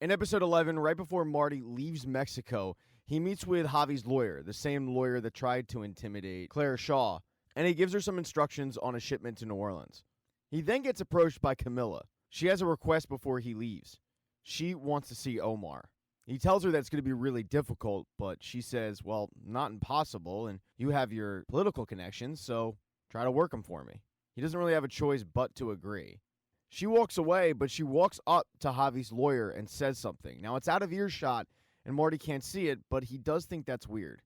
In episode 11, right before Marty leaves Mexico, he meets with Javi's lawyer, the same lawyer that tried to intimidate Claire Shaw, and he gives her some instructions on a shipment to New Orleans. He then gets approached by Camilla. She has a request before he leaves. She wants to see Omar. He tells her that's going to be really difficult, but she says, well, not impossible, and you have your political connections, so try to work them for me. He doesn't really have a choice but to agree. She walks away, but she walks up to Javi's lawyer and says something. Now, it's out of earshot, and Marty can't see it, but he does think that's weird.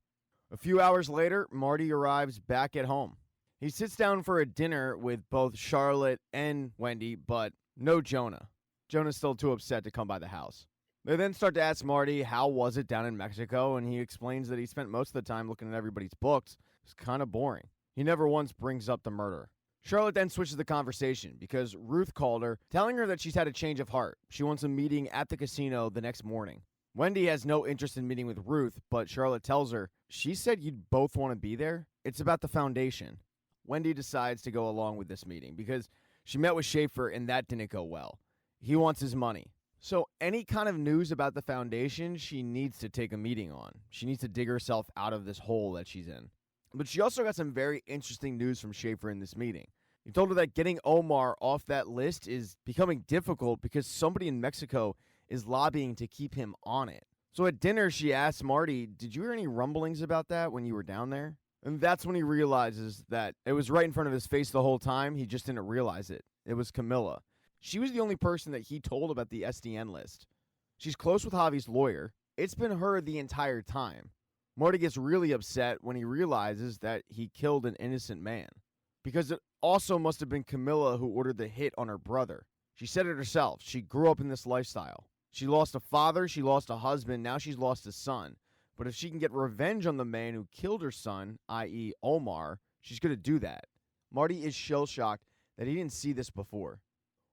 A few hours later, Marty arrives back at home. He sits down for a dinner with both Charlotte and Wendy, but no Jonah. Jonah's still too upset to come by the house. They then start to ask Marty how was it down in Mexico, and he explains that he spent most of the time looking at everybody's books. It's kind of boring. He never once brings up the murder. Charlotte then switches the conversation because Ruth called her, telling her that she's had a change of heart. She wants a meeting at the casino the next morning. Wendy has no interest in meeting with Ruth, but Charlotte tells her, she said you'd both want to be there? It's about the foundation. Wendy decides to go along with this meeting because she met with Schaefer and that didn't go well. He wants his money. So any kind of news about the foundation, she needs to take a meeting on. She needs to dig herself out of this hole that she's in. But she also got some very interesting news from Schaefer in this meeting. He told her that getting Omar off that list is becoming difficult because somebody in Mexico is lobbying to keep him on it. So at dinner, she asked Marty, did you hear any rumblings about that when you were down there? And that's when he realizes that it was right in front of his face the whole time. He just didn't realize it. It was Camilla. She was the only person that he told about the SDN list. She's close with Javi's lawyer. It's been her the entire time. Marty gets really upset when he realizes that he killed an innocent man. Because it also must have been Camilla who ordered the hit on her brother. She said it herself. She grew up in this lifestyle. She lost a father, she lost a husband, now she's lost a son. But if she can get revenge on the man who killed her son, i.e. Omar, she's going to do that. Marty is shell-shocked that he didn't see this before.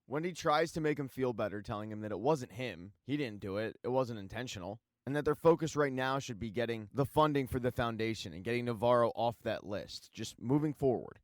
Wendy tries to make him feel better, telling him that it wasn't him. He didn't do it. It wasn't intentional. And that their focus right now should be getting the funding for the foundation and getting Navarro off that list. Just moving forward.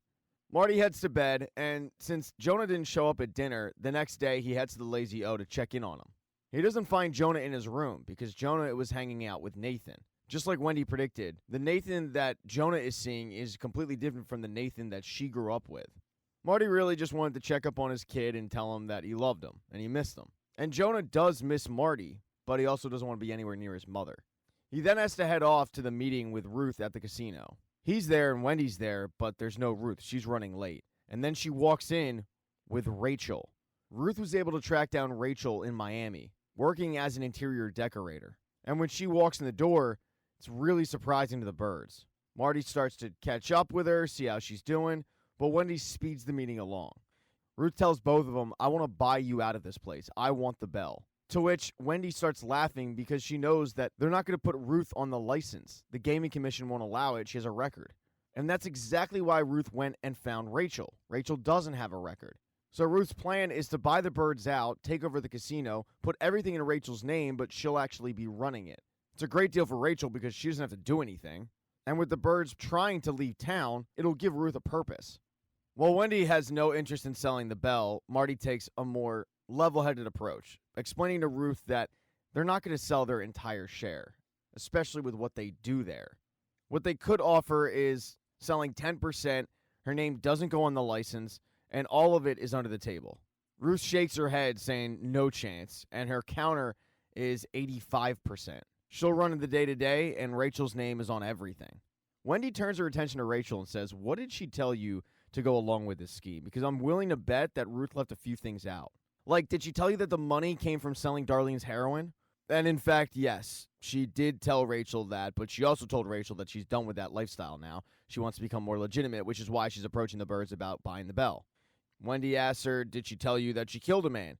Marty heads to bed, and since Jonah didn't show up at dinner, the next day he heads to the Lazy O to check in on him. He doesn't find Jonah in his room because Jonah was hanging out with Nathan. Just like Wendy predicted, the Nathan that Jonah is seeing is completely different from the Nathan that she grew up with. Marty really just wanted to check up on his kid and tell him that he loved him and he missed him. And Jonah does miss Marty, but he also doesn't want to be anywhere near his mother. He then has to head off to the meeting with Ruth at the casino. He's there and Wendy's there, but there's no Ruth. She's running late. And then she walks in with Rachel. Ruth was able to track down Rachel in Miami, working as an interior decorator. And when she walks in the door, it's really surprising to the birds. Marty starts to catch up with her, see how she's doing, but Wendy speeds the meeting along. Ruth tells both of them, I want to buy you out of this place. I want the bell. To which Wendy starts laughing because she knows that they're not going to put Ruth on the license. The Gaming Commission won't allow it. She has a record. And that's exactly why Ruth went and found Rachel. Rachel doesn't have a record. So Ruth's plan is to buy the birds out, take over the casino, put everything in Rachel's name, but she'll actually be running it. It's a great deal for Rachel because she doesn't have to do anything. And with the birds trying to leave town, it'll give Ruth a purpose. While Wendy has no interest in selling the bell, Marty takes a more level-headed approach, explaining to Ruth that they're not going to sell their entire share, especially with what they do there. What they could offer is selling 10%, her name doesn't go on the license, and all of it is under the table. Ruth shakes her head, saying no chance, and her counter is 85%. She'll run in the day-to-day, and Rachel's name is on everything. Wendy turns her attention to Rachel and says, what did she tell you to go along with this scheme? Because I'm willing to bet that Ruth left a few things out. Like, did she tell you that the money came from selling Darlene's heroin? And in fact, yes, she did tell Rachel that, but she also told Rachel that she's done with that lifestyle now. She wants to become more legitimate, which is why she's approaching the birds about buying the bell. Wendy asks her, did she tell you that she killed a man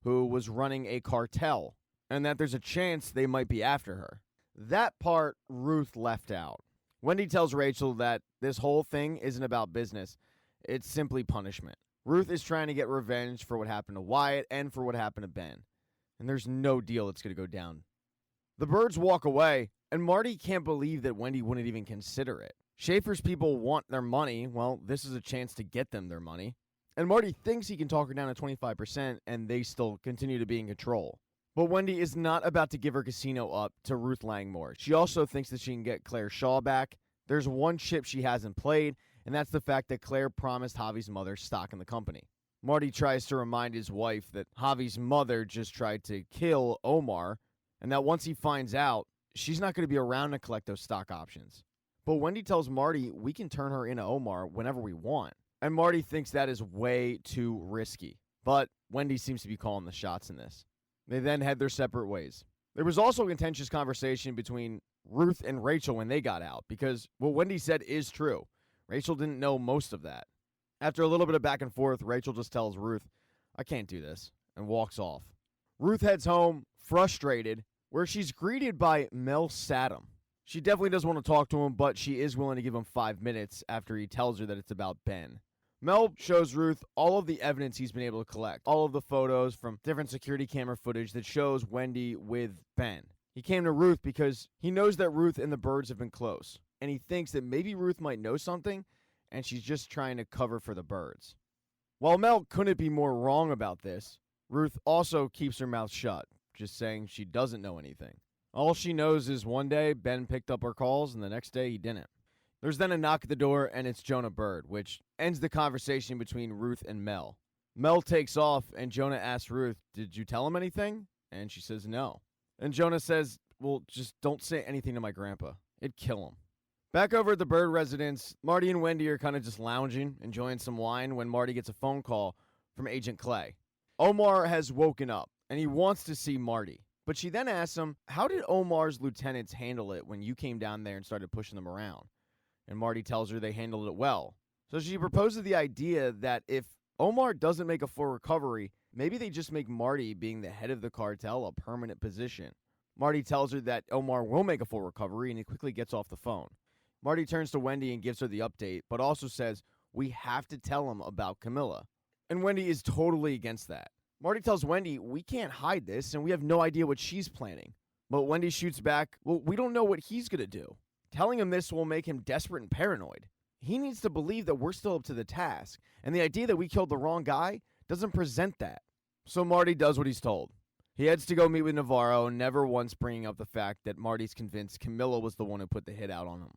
who was running a cartel and that there's a chance they might be after her? That part Ruth left out. Wendy tells Rachel that this whole thing isn't about business. It's simply punishment. Ruth is trying to get revenge for what happened to Wyatt and for what happened to Ben. And there's no deal that's going to go down. The birds walk away, and Marty can't believe that Wendy wouldn't even consider it. Schaefer's people want their money. Well, this is a chance to get them their money. And Marty thinks he can talk her down to 25%, and they still continue to be in control. But Wendy is not about to give her casino up to Ruth Langmore. She also thinks that she can get Claire Shaw back. There's one chip she hasn't played, and that's the fact that Claire promised Javi's mother stock in the company. Marty tries to remind his wife that Javi's mother just tried to kill Omar, and that once he finds out, she's not going to be around to collect those stock options. But Wendy tells Marty we can turn her into Omar whenever we want. And Marty thinks that is way too risky. But Wendy seems to be calling the shots in this. They then head their separate ways. There was also a contentious conversation between Ruth and Rachel when they got out, because what Wendy said is true. Rachel didn't know most of that. After a little bit of back and forth, Rachel just tells Ruth, I can't do this, and walks off. Ruth heads home, frustrated, where she's greeted by Mel Saddam. She definitely doesn't want to talk to him, but she is willing to give him 5 minutes after he tells her that it's about Ben. Mel shows Ruth all of the evidence he's been able to collect, all of the photos from different security camera footage that shows Wendy with Ben. He came to Ruth because he knows that Ruth and the birds have been close, and he thinks that maybe Ruth might know something, and she's just trying to cover for the birds. While Mel couldn't be more wrong about this, Ruth also keeps her mouth shut, just saying she doesn't know anything. All she knows is one day Ben picked up her calls, and the next day he didn't. There's then a knock at the door, and it's Jonah Bird, which ends the conversation between Ruth and Mel. Mel takes off, and Jonah asks Ruth, did you tell him anything? And she says no. And Jonah says, well, just don't say anything to my grandpa. It'd kill him. Back over at the Bird residence, Marty and Wendy are kind of just lounging, enjoying some wine, when Marty gets a phone call from Agent Clay. Omar has woken up, and he wants to see Marty. But she then asks him, how did Omar's lieutenants handle it when you came down there and started pushing them around? And Marty tells her they handled it well. So she proposes the idea that if Omar doesn't make a full recovery, maybe they just make Marty, being the head of the cartel, a permanent position. Marty tells her that Omar will make a full recovery, and he quickly gets off the phone. Marty turns to Wendy and gives her the update, but also says, we have to tell him about Camilla. And Wendy is totally against that. Marty tells Wendy, we can't hide this, and we have no idea what she's planning. But Wendy shoots back, well, we don't know what he's going to do. Telling him this will make him desperate and paranoid. He needs to believe that we're still up to the task, and the idea that we killed the wrong guy doesn't present that. So Marty does what he's told. He heads to go meet with Navarro, never once bringing up the fact that Marty's convinced Camilla was the one who put the hit out on him.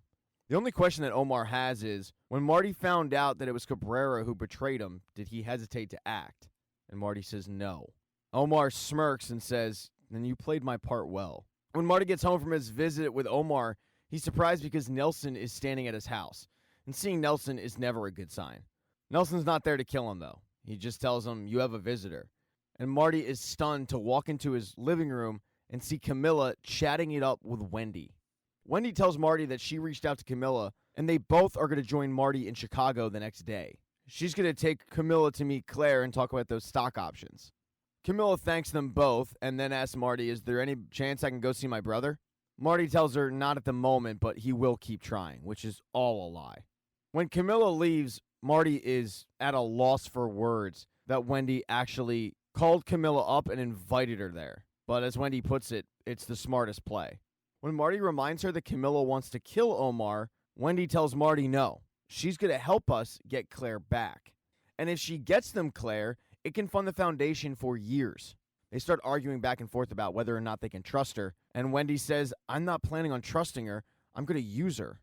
The only question that Omar has is, when Marty found out that it was Cabrera who betrayed him, did he hesitate to act? And Marty says no. Omar smirks and says, then you played my part well. When Marty gets home from his visit with Omar, he's surprised because Nelson is standing at his house. And seeing Nelson is never a good sign. Nelson's not there to kill him, though. He just tells him, you have a visitor. And Marty is stunned to walk into his living room and see Camilla chatting it up with Wendy. Wendy tells Marty that she reached out to Camilla, and they both are going to join Marty in Chicago the next day. She's going to take Camilla to meet Claire and talk about those stock options. Camilla thanks them both and then asks Marty, is there any chance I can go see my brother? Marty tells her not at the moment, but he will keep trying, which is all a lie. When Camilla leaves, Marty is at a loss for words that Wendy actually called Camilla up and invited her there. But as Wendy puts it, it's the smartest play. When Marty reminds her that Camilla wants to kill Omar, Wendy tells Marty no. She's going to help us get Claire back. And if she gets them Claire, it can fund the foundation for years. They start arguing back and forth about whether or not they can trust her, and Wendy says, I'm not planning on trusting her. I'm going to use her.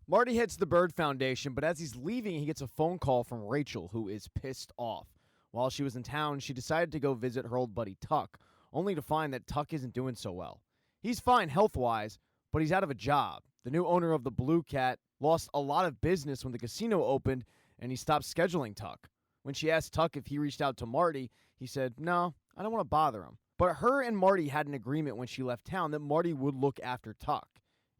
Marty heads to the Bird Foundation, but as he's leaving, he gets a phone call from Rachel, who is pissed off. While she was in town, she decided to go visit her old buddy Tuck, only to find that Tuck isn't doing so well. He's fine health-wise, but he's out of a job. The new owner of the Blue Cat lost a lot of business when the casino opened, and he stopped scheduling Tuck. When she asked Tuck if he reached out to Marty, he said, no, I don't want to bother him. But her and Marty had an agreement when she left town that Marty would look after Tuck,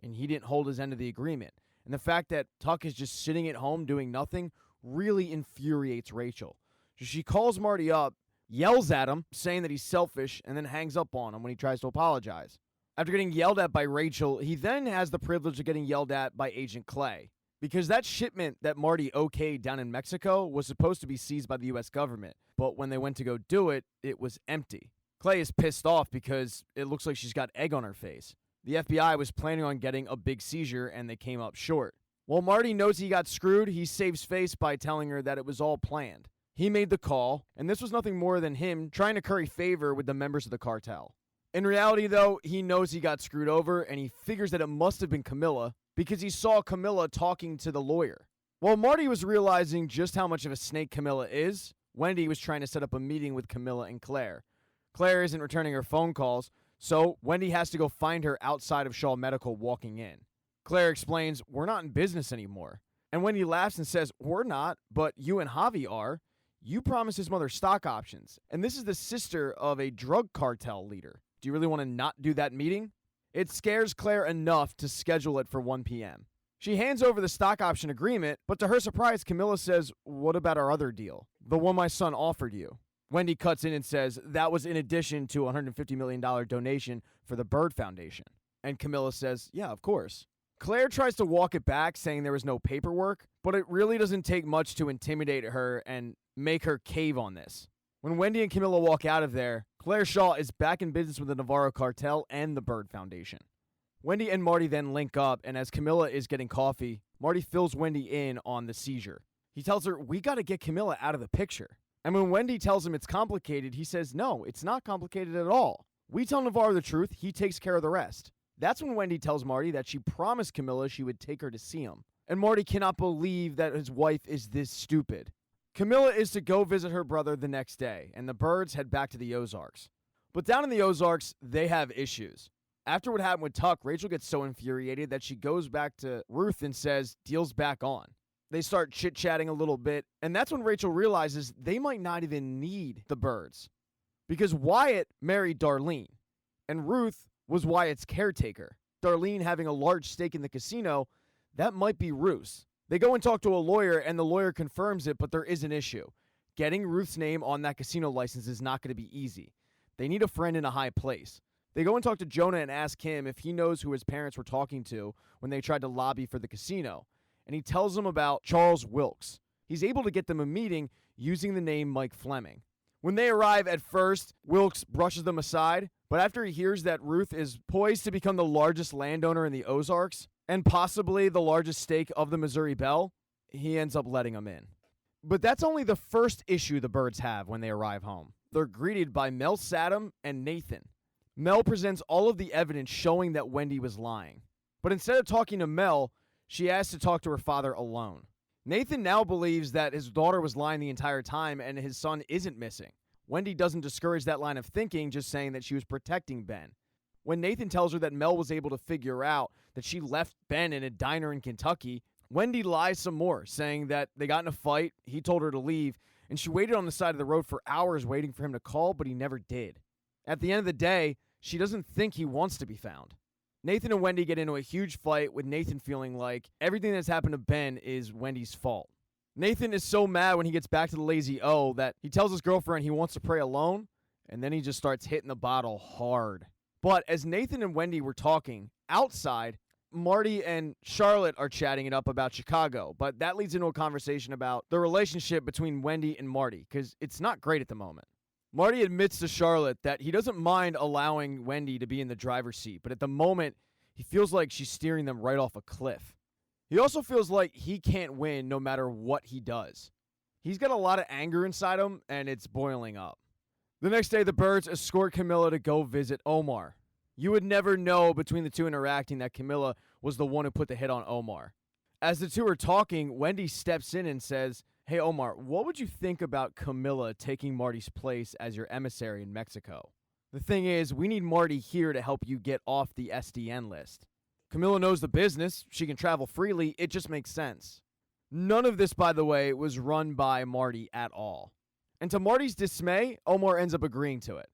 and he didn't hold his end of the agreement. And the fact that Tuck is just sitting at home doing nothing really infuriates Rachel. So she calls Marty up, yells at him, saying that he's selfish, and then hangs up on him when he tries to apologize. After getting yelled at by Rachel, he then has the privilege of getting yelled at by Agent Clay. Because that shipment that Marty okayed down in Mexico was supposed to be seized by the U.S. government. But when they went to go do it, it was empty. Clay is pissed off because it looks like she's got egg on her face. The FBI was planning on getting a big seizure, and they came up short. While Marty knows he got screwed, he saves face by telling her that it was all planned. He made the call, and this was nothing more than him trying to curry favor with the members of the cartel. In reality, though, he knows he got screwed over, and he figures that it must have been Camilla because he saw Camilla talking to the lawyer. While Marty was realizing just how much of a snake Camilla is, Wendy was trying to set up a meeting with Camilla and Claire. Claire isn't returning her phone calls, so Wendy has to go find her outside of Shaw Medical walking in. Claire explains, "We're not in business anymore." And Wendy laughs and says, "We're not, but you and Javi are. You promised his mother stock options, and this is the sister of a drug cartel leader. Do you really want to not do that meeting?" It scares Claire enough to schedule it for 1 p.m. She hands over the stock option agreement, but to her surprise, Camilla says, "What about our other deal? The one my son offered you?" Wendy cuts in and says, "That was in addition to a $150 million donation for the Bird Foundation." And Camilla says, "Yeah, of course." Claire tries to walk it back, saying there was no paperwork, but it really doesn't take much to intimidate her and make her cave on this. When Wendy and Camilla walk out of there, Claire Shaw is back in business with the Navarro cartel and the Bird Foundation. Wendy and Marty then link up, and as Camilla is getting coffee, Marty fills Wendy in on the seizure. He tells her, "We got to get Camilla out of the picture." And when Wendy tells him it's complicated, he says, "No, it's not complicated at all. We tell Navarro the truth, he takes care of the rest." That's when Wendy tells Marty that she promised Camilla she would take her to see him. And Marty cannot believe that his wife is this stupid. Camilla is to go visit her brother the next day, and the Birds head back to the Ozarks. But down in the Ozarks, they have issues. After what happened with Tuck, Rachel gets so infuriated that she goes back to Ruth and says, "Deal's back on." They start chit-chatting a little bit, and that's when Rachel realizes they might not even need the Birds. Because Wyatt married Darlene, and Ruth was Wyatt's caretaker. Darlene having a large stake in the casino, that might be Ruth's. They go and talk to a lawyer, and the lawyer confirms it, but there is an issue. Getting Ruth's name on that casino license is not going to be easy. They need a friend in a high place. They go and talk to Jonah and ask him if he knows who his parents were talking to when they tried to lobby for the casino. And he tells them about Charles Wilkes. He's able to get them a meeting using the name Mike Fleming. When they arrive at first, Wilkes brushes them aside, but after he hears that Ruth is poised to become the largest landowner in the Ozarks, and possibly the largest stake of the Missouri Belle, he ends up letting them in. But that's only the first issue the Birds have when they arrive home. They're greeted by Mel Saddam and Nathan. Mel presents all of the evidence showing that Wendy was lying. But instead of talking to Mel, she asks to talk to her father alone. Nathan now believes that his daughter was lying the entire time and his son isn't missing. Wendy doesn't discourage that line of thinking, just saying that she was protecting Ben. When Nathan tells her that Mel was able to figure out that she left Ben in a diner in Kentucky, Wendy lies some more, saying that they got in a fight, he told her to leave, and she waited on the side of the road for hours waiting for him to call, but he never did. At the end of the day, she doesn't think he wants to be found. Nathan and Wendy get into a huge fight, with Nathan feeling like everything that's happened to Ben is Wendy's fault. Nathan is so mad when he gets back to the Lazy O that he tells his girlfriend he wants to pray alone, and then he just starts hitting the bottle hard. But as Nathan and Wendy were talking, outside, Marty and Charlotte are chatting it up about Chicago, but that leads into a conversation about the relationship between Wendy and Marty, because it's not great at the moment. Marty admits to Charlotte that he doesn't mind allowing Wendy to be in the driver's seat, but at the moment, he feels like she's steering them right off a cliff. He also feels like he can't win no matter what he does. He's got a lot of anger inside him, and it's boiling up. The next day, the Birds escort Camilla to go visit Omar. You would never know between the two interacting that Camilla was the one who put the hit on Omar. As the two are talking, Wendy steps in and says, "Hey, Omar, what would you think about Camilla taking Marty's place as your emissary in Mexico? The thing is, we need Marty here to help you get off the SDN list. Camilla knows the business. She can travel freely. It just makes sense." None of this, by the way, was run by Marty at all. And to Marty's dismay, Omar ends up agreeing to it.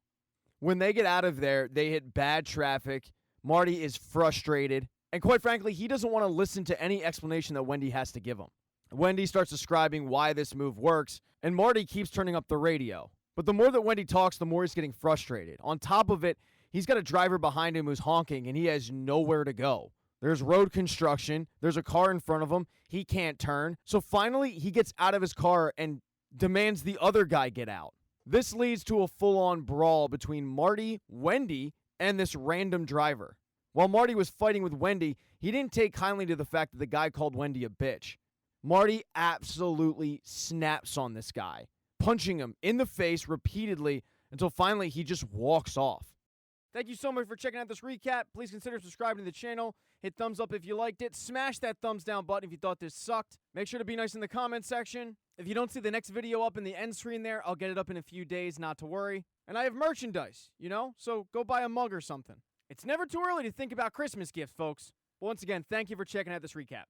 When they get out of there, they hit bad traffic. Marty is frustrated. And quite frankly, he doesn't want to listen to any explanation that Wendy has to give him. Wendy starts describing why this move works, and Marty keeps turning up the radio. But the more that Wendy talks, the more he's getting frustrated. On top of it, he's got a driver behind him who's honking, and he has nowhere to go. There's road construction. There's a car in front of him. He can't turn. So finally, he gets out of his car and demands the other guy get out. This leads to a full-on brawl between Marty, Wendy, and this random driver. While Marty was fighting with Wendy, he didn't take kindly to the fact that the guy called Wendy a bitch. Marty absolutely snaps on this guy, punching him in the face repeatedly until finally he just walks off. Thank you so much for checking out this recap. Please consider subscribing to the channel. Hit thumbs up if you liked it. Smash that thumbs down button if you thought this sucked. Make sure to be nice in the comment section. If you don't see the next video up in the end screen there, I'll get it up in a few days, not to worry. And I have merchandise, so go buy a mug or something. It's never too early to think about Christmas gifts, folks. Once again, thank you for checking out this recap.